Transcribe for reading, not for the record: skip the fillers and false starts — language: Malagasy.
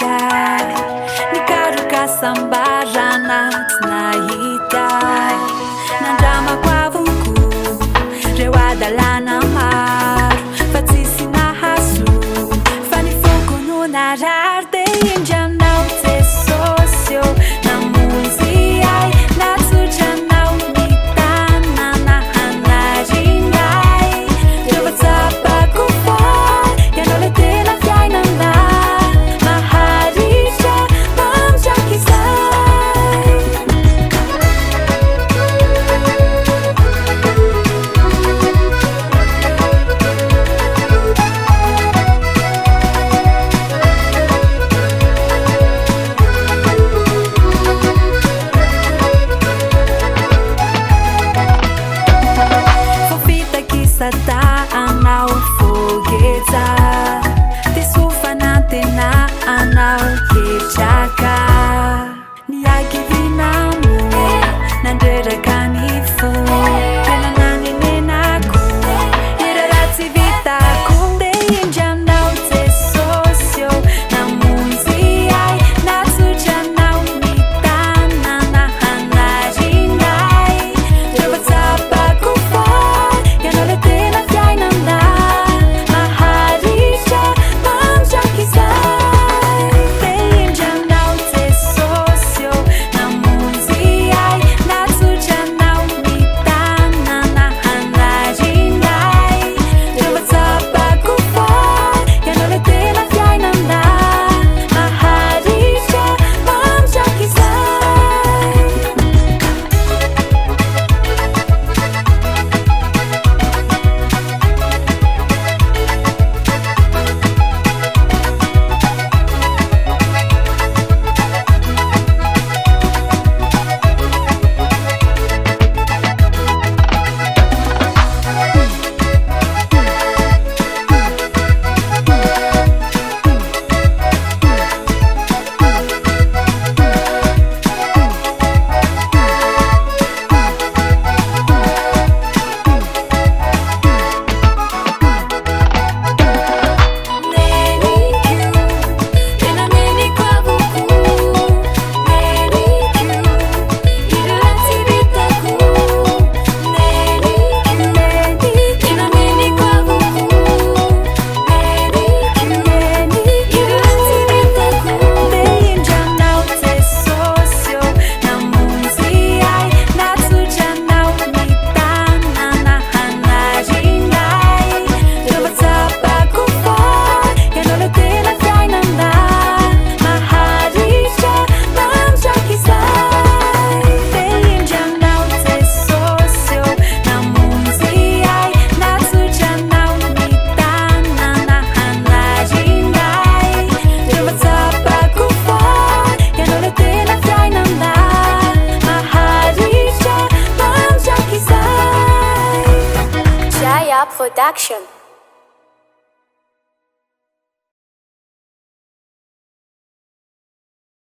nahita nikaruka sambarana nahita nandrama kwavuku reo adalana maro fa tsisy nahazo fa ny foko no narary de indranao tse sosio namonjy ay natsotranao ny tanana hanarinay rehefa tsapako fa ianao le tena fiainana maharitra mamdraky izay Anao fogueza Tisufana tena anao ketraka Niakivinamu Nandreraka ni fo Tena nanenenako Iraratsy vitako De indranao tse sosio Namonjy ay natsotranao ny tanana hanarinay Rehefa tsapako fa ianao le tena fiainana maharitra mamdraky izay de indranao tse sosio namonjy ay natsotranao ny tanana hanarinay rehefa tsapako fa ianao le tena fiainana maharitra mamdraky izay Production.